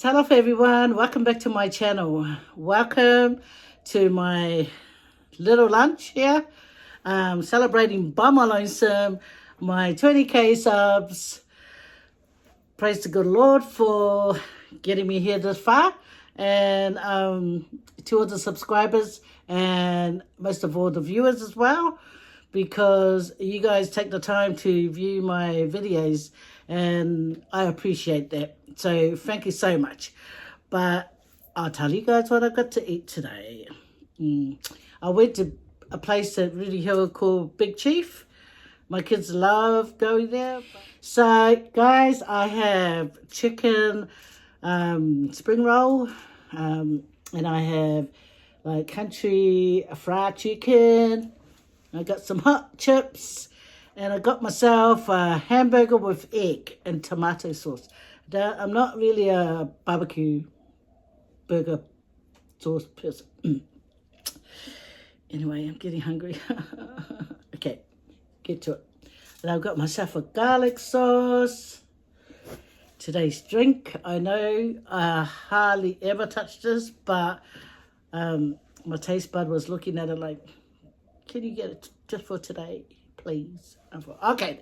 Hello everyone, welcome back to my channel. Welcome to my little lunch here. Celebrating by my lonesome, my 20k subs. Praise the good Lord for getting me here this far. And to all the subscribers and most of all the viewers as well, because you guys take the time to view my videos and I appreciate that. So thank you so much. But I'll tell you guys what I got to eat today. I went to a place at Rudy Hill called Big Chief. My kids love going there. So guys, I have chicken spring roll, and I have like country fried chicken. I got some hot chips, and I got myself a hamburger with egg and tomato sauce. I'm not really a barbecue burger sauce person. Anyway, I'm getting hungry. Okay, get to it. And I've got myself a garlic sauce. Today's drink, I know I hardly ever touch this, but my taste bud was looking at it like, can you get it just for today, please? I thought, okay,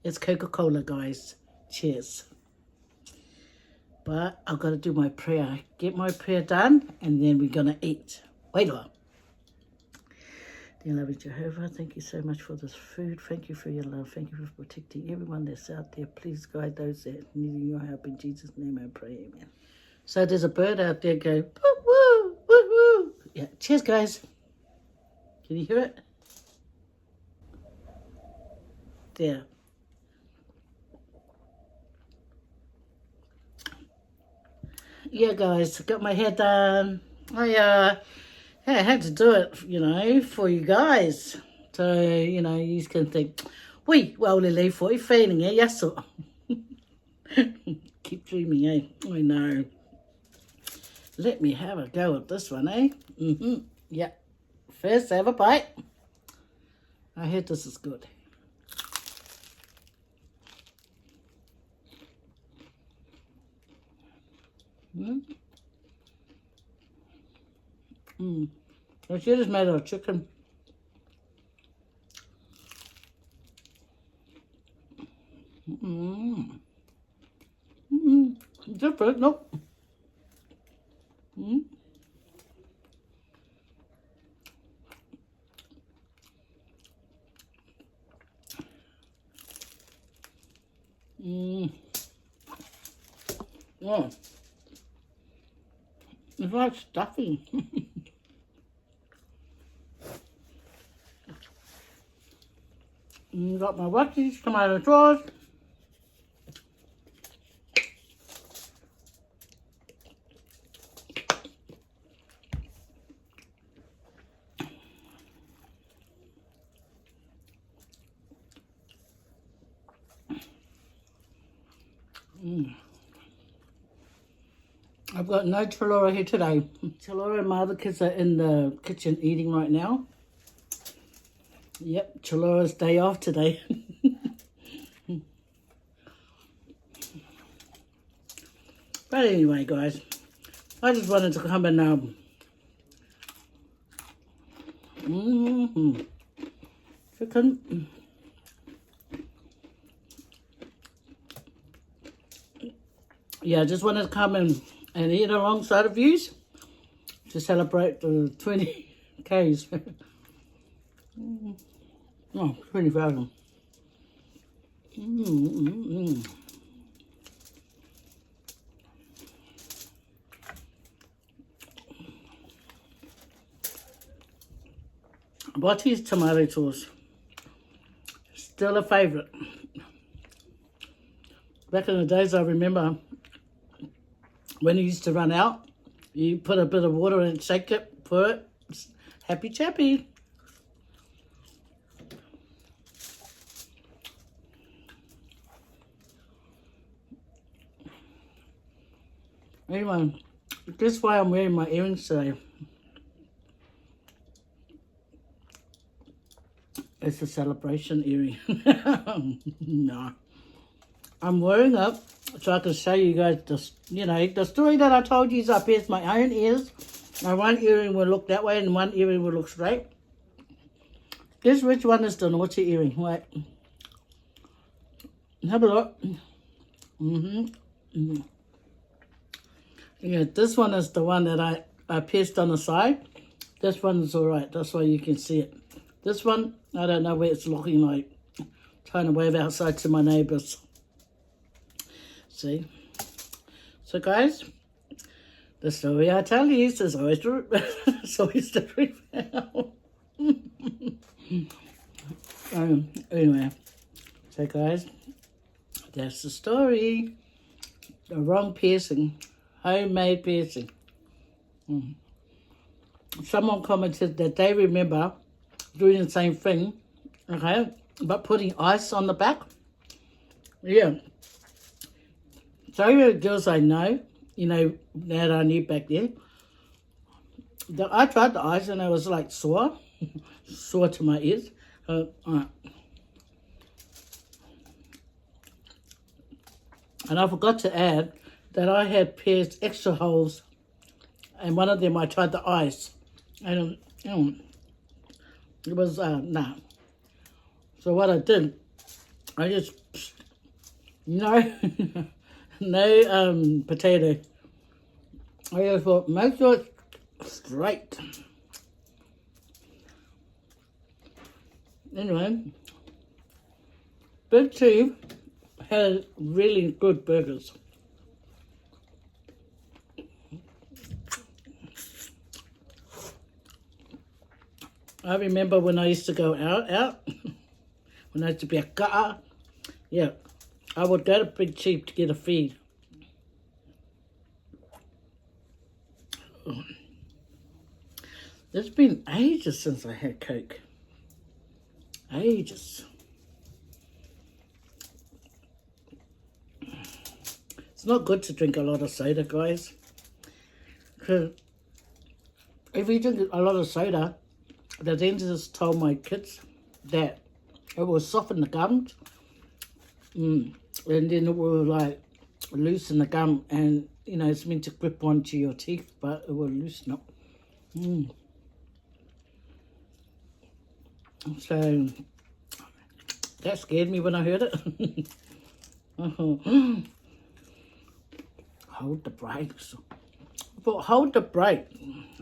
it's Coca-Cola, guys. Cheers. But I've got to do my prayer. Get my prayer done, and then we're going to eat. Wait a while. Dear loving Jehovah, thank you so much for this food. Thank you for your love. Thank you for protecting everyone that's out there. Please guide those that need your help. In Jesus' name I pray, amen. So there's a bird out there going, woo, woo, woo, woo. Yeah, cheers, guys. Can you hear it? There. Yeah, guys, got my hair done. I had to do it, you know, for you guys. So, you know, you can think, wait, well, Lily, for you feeling it, yes, sir. Keep dreaming, eh? I know. Let me have a go at this one, eh? Yeah. First, have a bite. I heard this is good. The shit is made of chicken. Different, nope. Oh. It's like stuffing. Got my Westies, tomato sauce. I've got no Chalora here today. Chalora and my other kids are in the kitchen eating right now. Yep, Chalora's day off today. But anyway, guys, I just wanted to come and chicken. Yeah, I just wanted to come and eat alongside of yous to celebrate the 20Ks. Oh, 20,000. Botty's tomato sauce. Still a favourite. Back in the days, I remember when it used to run out, you put a bit of water in it, shake it, pour it. Happy chappy. Anyway, this is why I'm wearing my earrings today. It's a celebration earring. No. I'm wearing it so I can show you guys the, you know, the story that I told you is I pierced my own ears. And one earring will look that way and one earring will look straight. Guess which one is the naughty earring? Wait. Have a look. Yeah, this one is the one that I pierced on the side. This one is alright. That's why you can see it. This one, I don't know where it's looking like. Trying to wave outside to my neighbours. See? So guys, the story I tell you is always the truth. Anyway, so guys, that's the story. The wrong piercing. Homemade piercing. Someone commented that they remember doing the same thing, okay, but putting ice on the back. Yeah. So many girls I know, you know, that I knew back then, I tried the ice and it was like sore, sore to my ears. And I forgot to add that I had pierced extra holes, and one of them I tried the ice, and it was nah. So what I did, I just no potato. I just thought make sure it's straight. Anyway, Big T has really good burgers. I remember when I used to go out, when I used to be a cutter, yeah, I would go to Big Cheap to get a feed. It's been ages since I had Coke. Ages. It's not good to drink a lot of soda, guys. Because if you drink a lot of soda, the dentist told my kids that it will soften the gums, and then it will like loosen the gum, and you know it's meant to grip onto your teeth, but it will loosen up. So that scared me when I heard it. Hold the brakes. I thought, hold the brake.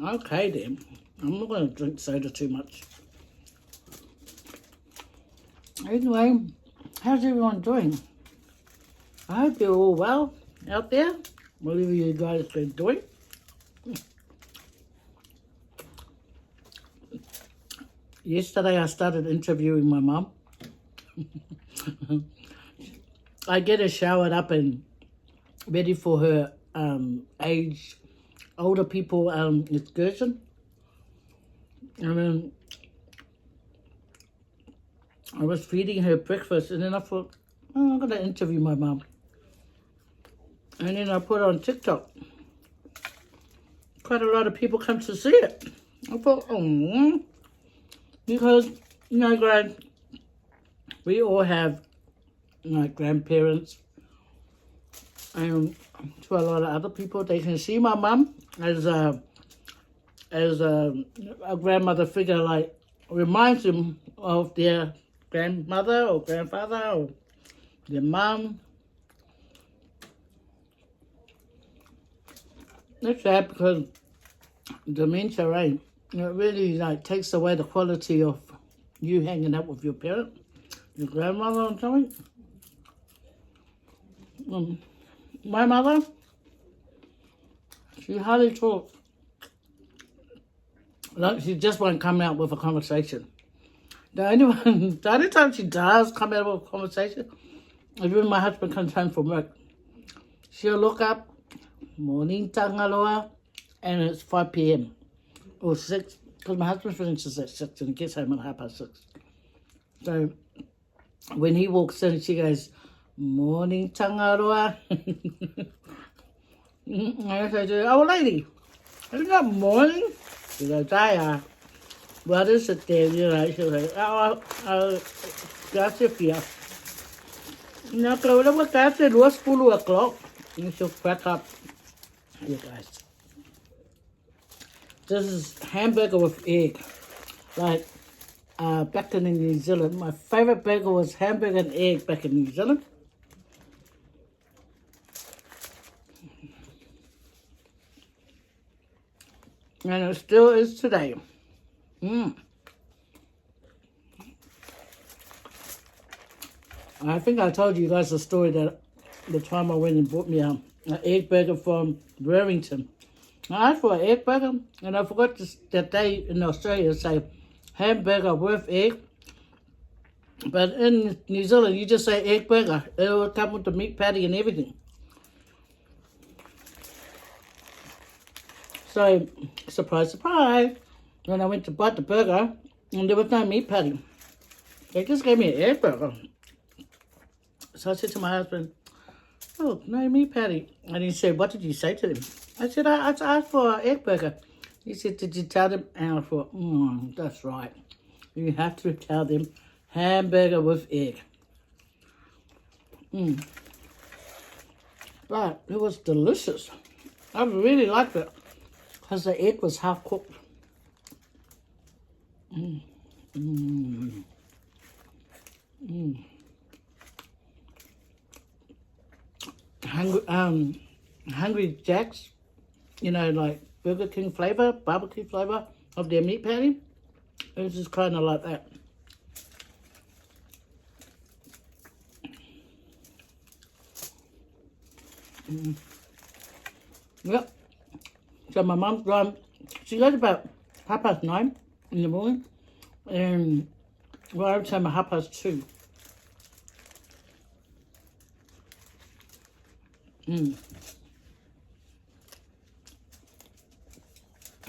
Okay then. I'm not going to drink soda too much. Anyway, how's everyone doing? I hope you're all well out there, whatever you guys have been doing. Yesterday I started interviewing my mum. I get her showered up and ready for her older people excursion. And then I was feeding her breakfast, and then I thought, oh, I'm going to interview my mum. And then I put it on TikTok. Quite a lot of people come to see it. I thought, oh, because, you know, guys, we all have, you know, grandparents. And to a lot of other people, they can see my mum as a grandmother figure, like reminds them of their grandmother or grandfather or their mum. It's sad because dementia, right? It really like takes away the quality of you hanging out with your parent, your grandmother or something. My mother, she hardly talks. Like, she just won't come out with a conversation. The only time she does come out with a conversation is when my husband comes home from work. She'll look up, morning tangaloa, and it's 5 p.m. or 6, because my husband finishes at 6 and he gets home at 6:30. So when he walks in, she goes, morning tangaroa. I say to her, oh lady, it's not morning. She goes, what is it then? You know, she'll say, gracias. Now, pero luego casi luego 10 o'clock. You should crack up. You guys. This is hamburger with egg. Like, back in New Zealand, my favorite burger was hamburger and egg back in New Zealand. And it still is today. I think I told you guys the story that the time I went and bought me an egg burger from Burlington. I asked for an egg burger, and I forgot that they in Australia say hamburger with egg. But in New Zealand, you just say egg burger. It will come with the meat patty and everything. So, surprise, surprise, when I went to buy the burger, and there was no meat patty. They just gave me an egg burger. So I said to my husband, oh, no meat patty. And he said, what did you say to them? I said, I asked for an egg burger. He said, did you tell them? And I thought, that's right. You have to tell them hamburger with egg. But it was delicious. I really liked it because the egg was half cooked. Hungry Jack's, you know, like Burger King flavor, barbecue flavor of their meat patty. It was just kind of like that. Yep. So my mom's gone. She goes about 9:30 in the morning, and well, I would say 2:30.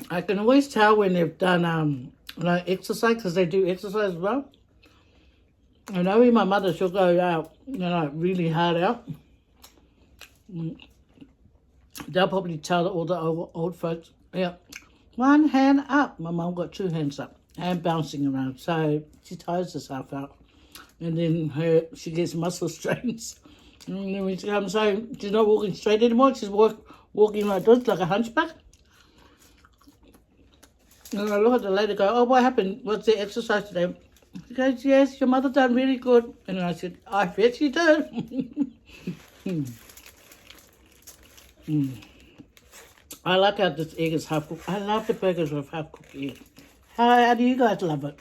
I can always tell when they've done like exercise, because they do exercise as well. I know when my mother, she'll go out, you know, like really hard out. They'll probably tell all the old folks, yeah, one hand up. My mum got 2 hands up and bouncing around, so she tires herself out, and then she gets muscle strains. And then when she comes home, she's not walking straight anymore. She's walking like this, like a hunchback. And I look at the lady, go, oh, what happened? What's the exercise today? She goes, yes, your mother done really good. And I said, I bet she did. I like how this egg is half cooked. I love the burgers with half cooked egg. How do you guys love it?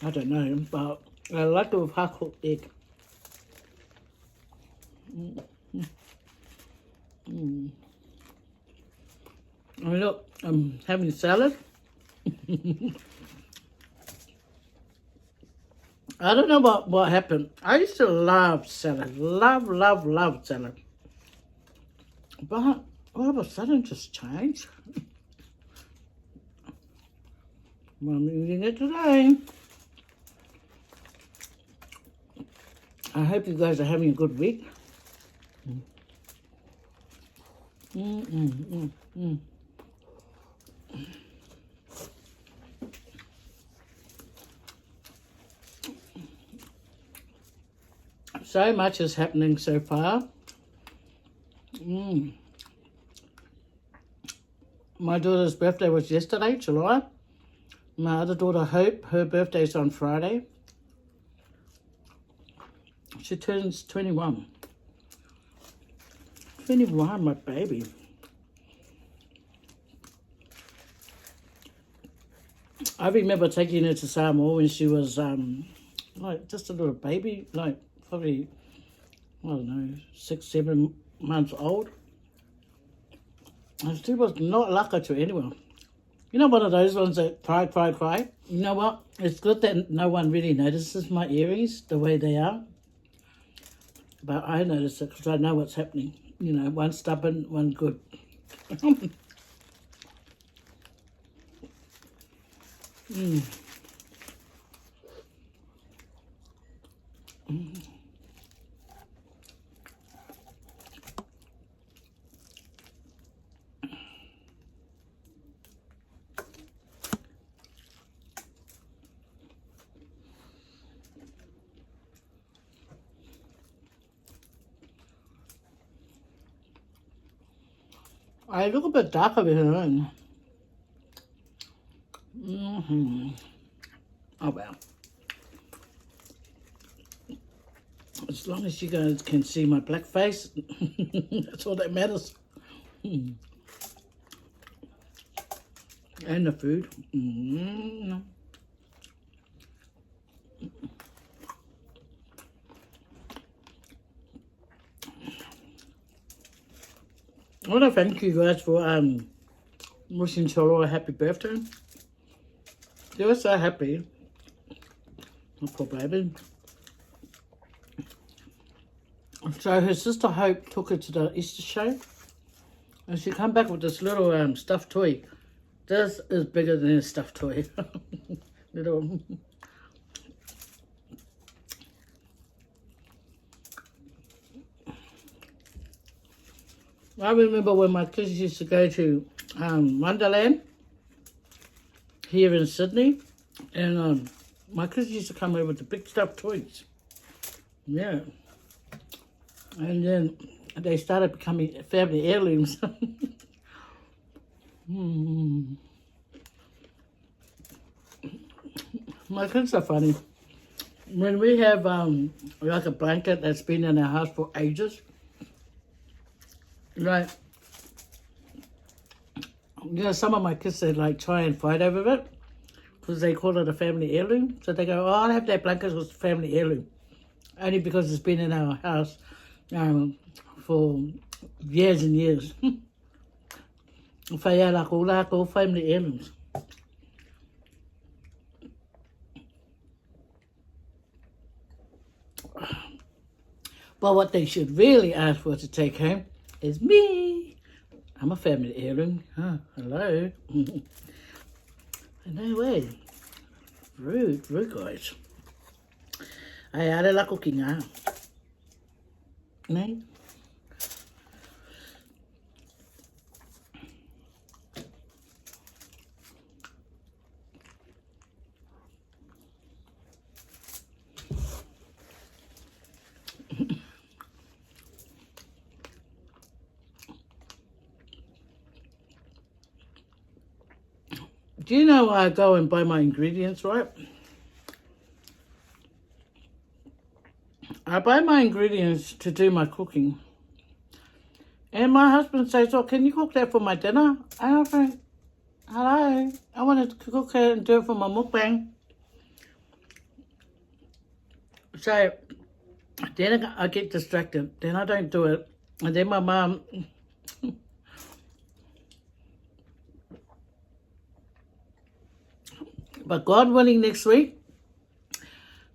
I don't know, but I like it with half cooked egg. And look, I'm having salad. I don't know what happened. I used to love salad. Love salad. But all of a sudden just changed. I'm eating it today. I hope you guys are having a good week. So much is happening so far. My daughter's birthday was yesterday, July. My other daughter, Hope, her birthday's on Friday. She turns 21. 21, my baby. I remember taking her to Samoa when she was like just a little baby, like probably, I don't know, 6, 7 months old. And she was not like to anyone. You know, one of those ones that cry. You know what? It's good that no one really notices my earrings the way they are. But I notice it because I know what's happening. You know, one stubborn, one good. I look a bit dark over here. Oh well. As long as you guys can see my black face, that's all that matters. And the food. I want to thank you guys for wishing Cholo a happy birthday. They were so happy. My poor baby. So her sister Hope took her to the Easter show, and she come back with this little stuffed toy. This is bigger than a stuffed toy. Little. I remember when my kids used to go to Wonderland here in Sydney, and my kids used to come over with the big stuffed toys. Yeah. And then they started becoming family heirlooms. My kids are funny. When we have like a blanket that's been in our house for ages, like, you know, some of my kids, they like try and fight over it because they call it a family heirloom. So they go, oh, I'll have that blanket with family heirloom. Only because it's been in our house for years and years. Faye like all family heirlooms. But what they should really ask for to take home is me. I'm a family heirloom. Huh, hello. No way. Rude guys. Ay, ara la cooking, No? Do you know I go and buy my ingredients, right? I buy my ingredients to do my cooking. And my husband says, oh, can you cook that for my dinner? And I think, hello, I want to cook it and do it for my mukbang. So then I get distracted. Then I don't do it. And then my mum... But God willing, next week,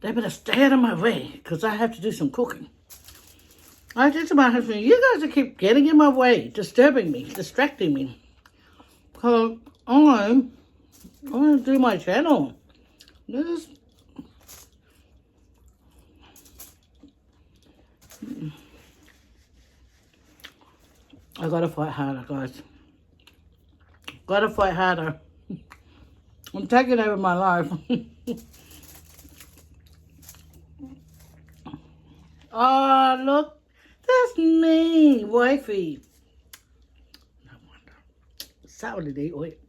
they better stay out of my way because I have to do some cooking. I said to my husband, you guys keep getting in my way, disturbing me, distracting me. Because I want to do my channel. I gotta fight harder, guys. Gotta fight harder. I'm taking over my life. Oh, look. That's me, wifey. No wonder. Saturday, wait.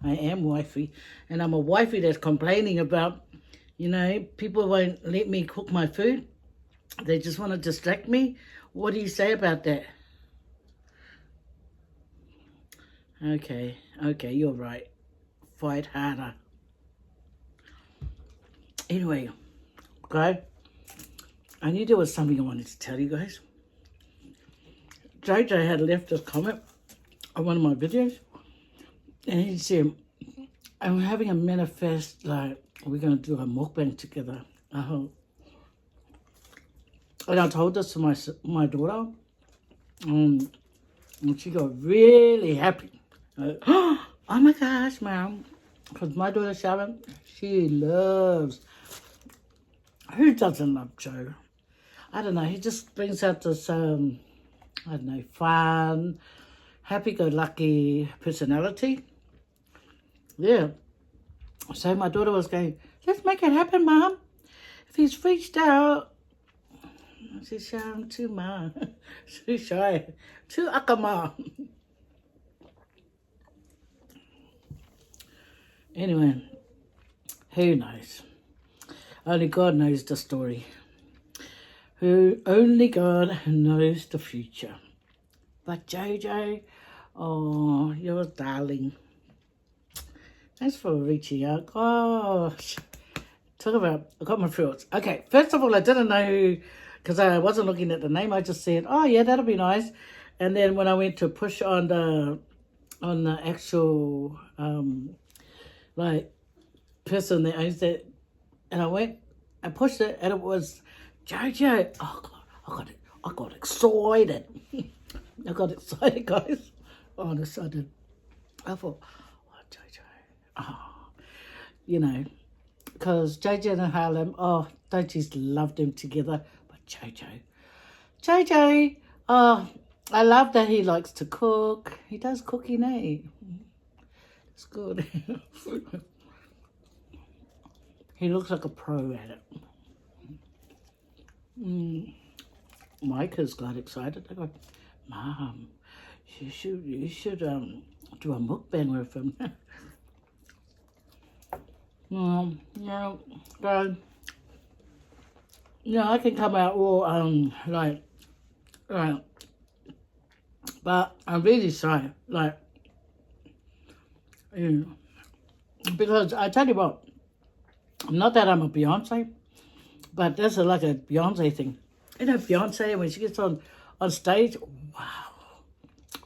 I am wifey. And I'm a wifey that's complaining about, you know, people won't let me cook my food. They just want to distract me. What do you say about that? Okay, you're right. Fight harder. Anyway, okay, I knew there was something I wanted to tell you guys. JJ had left a comment on one of my videos, and he said, I'm having a manifest, like, we're going to do a mukbang together. And I told this to my daughter, and she got really happy. Oh my gosh, Mom. Because my daughter Sharon, she loves, who doesn't love Joe? I don't know, he just brings out this, I don't know, fun, happy-go-lucky personality. Yeah. So my daughter was going, let's make it happen, Mom. If he's reached out, I said, Sharon, too ma, too shy, too akama. Anyway, who knows? Only God knows the story. Only God knows the future. But Jojo, oh, you're a darling. Thanks for reaching out. Gosh. Talk about, I got my fruits. Okay, first of all, I didn't know who, because I wasn't looking at the name. I just said, oh yeah, that'll be nice. And then when I went to push on the actual, like, person that owns it, and I pushed it, and it was Jojo. Oh God, I got excited. I got excited, guys. All of a sudden, I thought, oh, Jojo. Oh, you know, because Jojo and Heirloom, oh, don't you love them together? But Jojo, oh, I love that he likes to cook. He does cooking, eh? It's good. He looks like a pro at it. Micah's got excited. I go, Mom, you should do a mukbang with him. No, God. I can come out all like, but I'm really sorry, like, because I tell you what, not that I'm a Beyonce, but that's like a Beyonce thing. You know, Beyonce, when she gets on stage,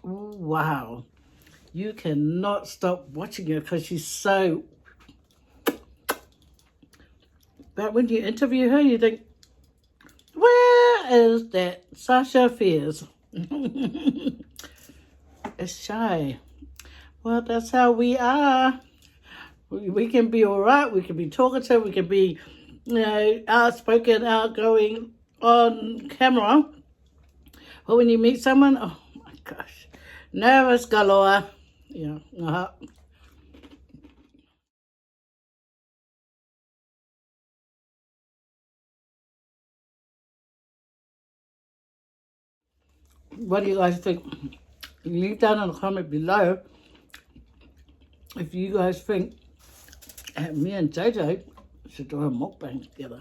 wow, you cannot stop watching her because she's so. But when you interview her, you think, where is that Sasha Fierce? It's shy. Well, that's how we are. We can be all right. We can be talkative. We can be, outspoken, outgoing on camera. But when you meet someone, oh my gosh, nervous galore. Yeah. What do you guys think? Leave down in the comment below if you guys think me and JJ should do a mukbang together.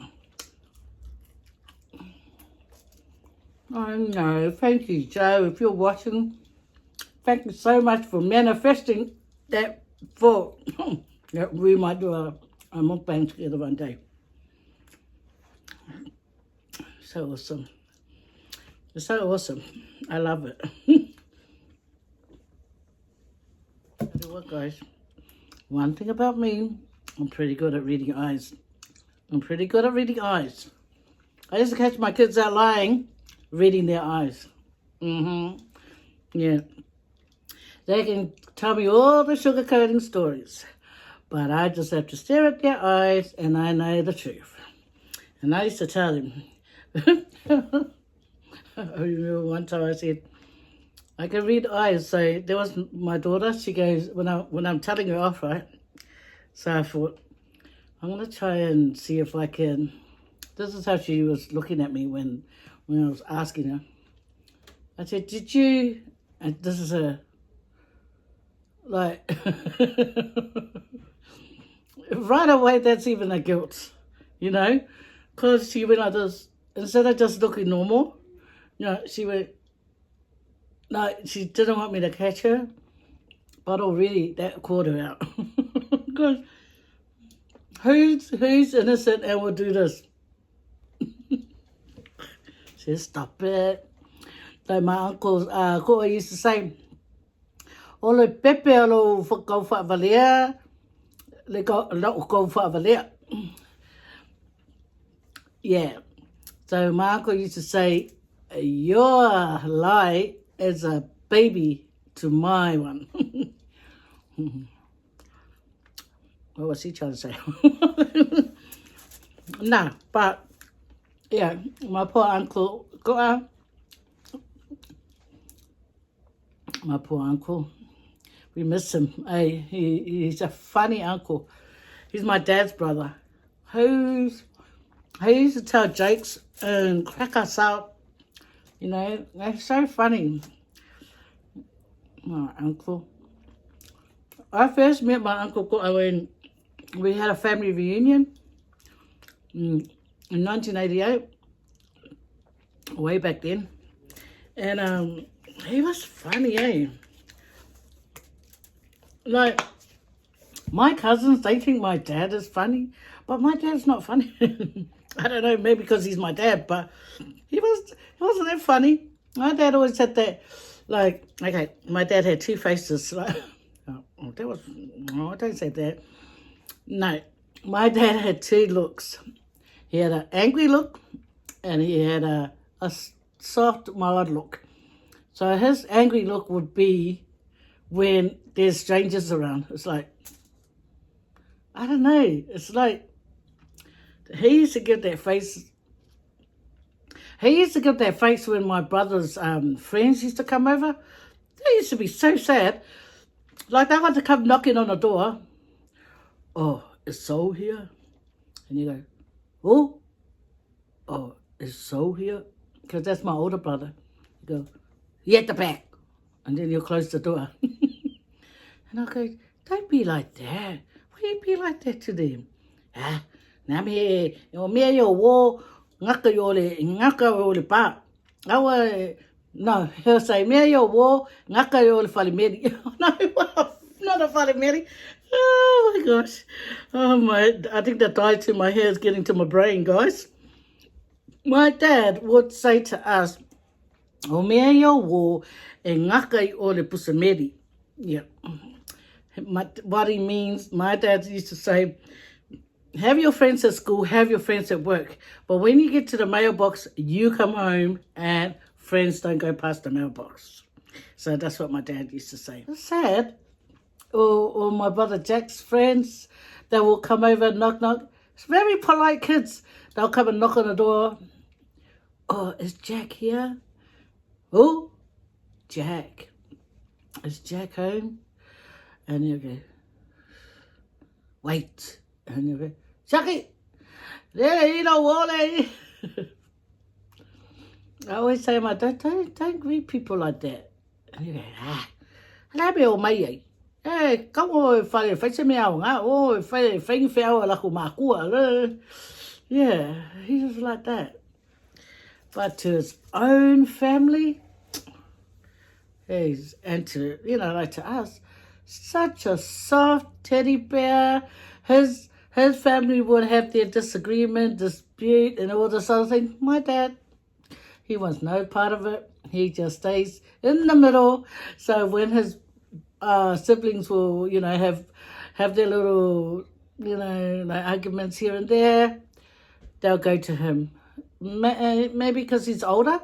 I know. Thank you, Joe. If you're watching, thank you so much for manifesting that thought that we might do a mukbang together one day. So awesome. It's so awesome. I love it. Tell you what, guys. One thing about me, I'm pretty good at reading eyes. I used to catch my kids out lying, reading their eyes. Yeah. They can tell me all the sugarcoating stories, but I just have to stare at their eyes and I know the truth. And I used to tell them. I remember one time I said, I can read eyes. So there was my daughter. She goes, when I'm telling her off, right? So I thought, I'm going to try and see if I can. This is how she was looking at me when I was asking her. I said, did you, and this is a, like, right away, that's even a guilt, because she went like this. Instead of just looking normal, she went, no, she didn't want me to catch her, but already that caught her out. Because who's innocent and will do this? She stop it. Like my uncle's uncle used to say, "Ole pepe alo go whakavalia, le go whakavalia." Yeah. So my uncle used to say, your lie is a baby to my one. What was he trying to say? Nah, but yeah, my poor uncle got out. My poor uncle. We miss him. Hey, he's a funny uncle. He's my dad's brother. He used to tell jokes and crack us up. They're so funny. My uncle. I first met my uncle when we had a family reunion in 1988, way back then. And he was funny, eh? Like, my cousins, they think my dad is funny, but my dad's not funny. I don't know, maybe because he's my dad, but he wasn't that funny. My dad always had that, like, okay, my dad had two faces. Like, no, don't say that. No, my dad had two looks. He had an angry look, and he had a soft, mild look. So his angry look would be when there's strangers around. It's like, I don't know. It's like, he used to give that face. He used to give that face when my brother's friends used to come over. They used to be so sad. Like, they want to come knocking on the door. Oh, is Soul here? And you go, oh, is Soul here? Because that's my older brother. You go, he at the back. And then you close the door. And I go, don't be like that. Why do you be like that to them? Ah, nā me, o mea yo wō, ngaka yo le pā. Awa, no, he'll say, mea yo wō, ngaka yo le whalemeri. No, not a whalemeri. Oh my gosh. I think that dye to my hair is getting to my brain, guys. My dad would say to us, o mea yo wō, e ngaka o le pusameri. Yeah. What he means, my dad used to say, have your friends at school, have your friends at work. But when you get to the mailbox, you come home and friends don't go past the mailbox. So that's what my dad used to say. It's sad. Or my brother Jack's friends, they will come over and knock. It's very polite kids. They'll come and knock on the door. Oh, is Jack here? Oh, Jack. Is Jack home? And you go, wait. And you go, Jackie, there you know what, eh? I always say, my dad, don't greet people like that. And you go, hala me o mai ai. Kau o whai se mea o ngā, o whai whiau la ko mākua. Yeah, he was like that. But to his own family, and to, like to us, such a soft teddy bear. His family would have their disagreement, dispute, and all this other thing. My dad, he wants no part of it. He just stays in the middle. So when his siblings will, have their little, like arguments here and there, they'll go to him. Maybe because he's older,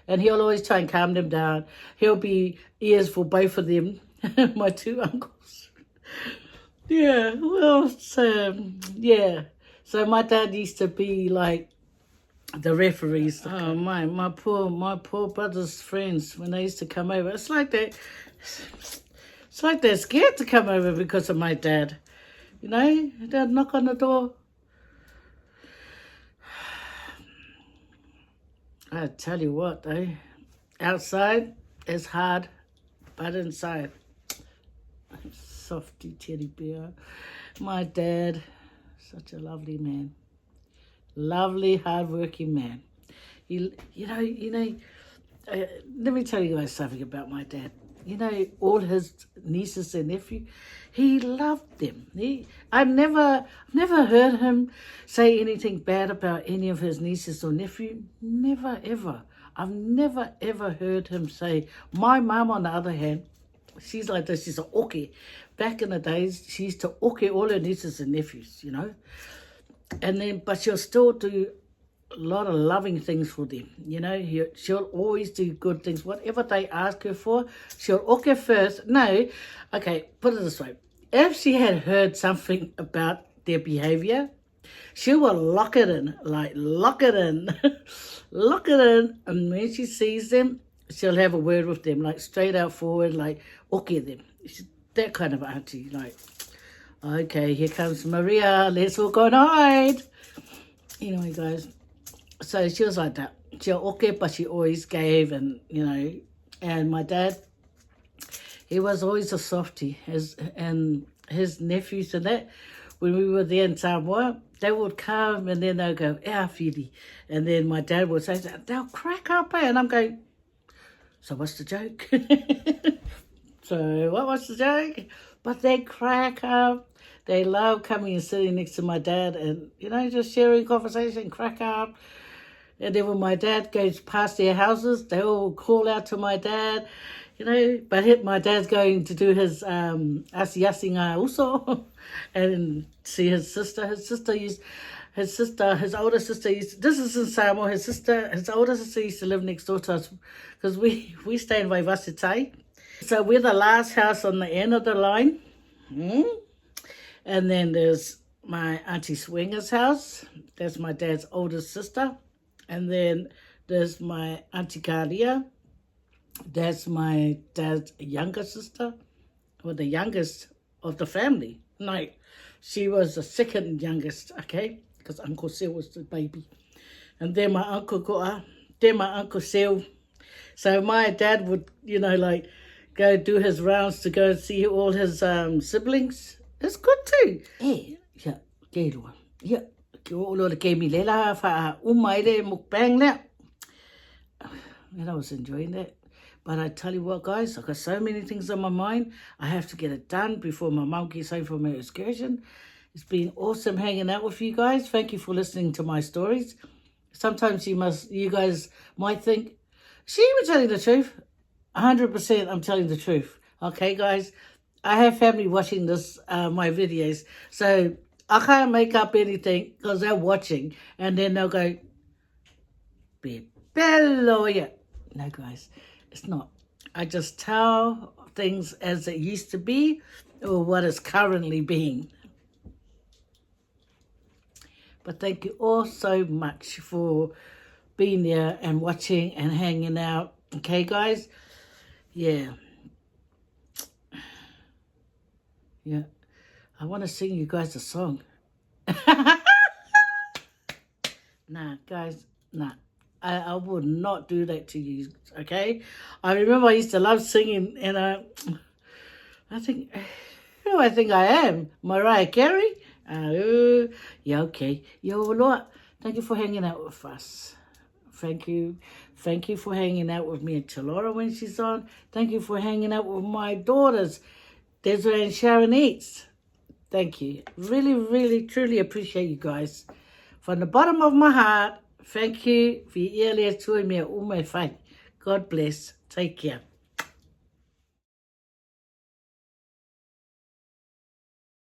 and he'll always try and calm them down. He'll be ears for both of them, my two uncles. Yeah, well, so my dad used to be like the referees. Oh, my poor brother's friends, when they used to come over, it's like they're scared to come over because of my dad. They'd knock on the door. I tell you what, though, outside is hard, but inside, softy teddy bear. My dad, such a lovely man, lovely, hard-working man. Let me tell you guys something about my dad. All his nieces and nephews, he loved them. I've never heard him say anything bad about any of his nieces or nephews. Never, ever. I've never, ever heard him say. My mum, on the other hand, she's like this. She's a oke. Back in the days, she used to oke all her nieces and nephews, but she'll still do a lot of loving things for them. She'll always do good things. Whatever they ask her for, she'll oke first. No, okay, put it this way. If she had heard something about their behavior, she will lock it in. Lock it in. And when she sees them, she'll have a word with them, like straight out forward, like oke them. She's that kind of auntie, like, okay, here comes Maria, let's all go and hide. Anyway, guys, so she was like that. She'll oke, but she always gave, and and my dad, he was always a softie, and his nephews and that, when we were there in Samoa, they would come and then they'll go, whiri. And then my dad would say, they'll crack up, eh? And I'm going, so what's the joke? So what was the joke? But they crack up. They love coming and sitting next to my dad and, you know, just sharing conversation, crack up. And then when my dad goes past their houses, they all call out to my dad, you know. But my dad's going to do his asiasinga also and see his sister. His older sister used, this is in Samoa, his older sister used to live next door to us because we stay in Waivasitai. So we're the last house on the end of the line. And then there's my Auntie Swinger's house. That's my dad's oldest sister. And then there's my Auntie Kalia. That's my dad's younger sister, or the youngest of the family. No, she was the second youngest, okay? Because Uncle Sel was the baby. And then my Uncle Koa, then my Uncle Sel. So my dad would, you know, like, go do his rounds to go see all his siblings. It's good too. Yeah, kērua. Yeah, ki o lora ke mi lela wha umaire mukbang lea. And I was enjoying that. But I tell you what, guys, I've got so many things on my mind. I have to get it done before my mum gets home from her excursion. It's been awesome hanging out with you guys. Thank you for listening to my stories. Sometimes you guys might think, she was telling the truth. 100% I'm telling the truth. Okay, guys? I have family watching my videos. So I can't make up anything because they're watching. And then they'll go, be bello. No, guys, it's not. I just tell things as it used to be or what is currently being. But thank you all so much for being there and watching and hanging out. Okay, guys? Yeah. Yeah. I want to sing you guys a song. Nah, guys, nah. I would not do that to you, okay? I remember I used to love singing, and I think, who do I think I am? Mariah Carey? Yeah, okay. Yo, Lord, thank you for hanging out with us. Thank you. Thank you for hanging out with me and Chalora when she's on. Thank you for hanging out with my daughters, Desiree and Sharon Eats. Thank you. Really, really, truly appreciate you guys. From the bottom of my heart, thank you for your earlier to me. God bless. Take care.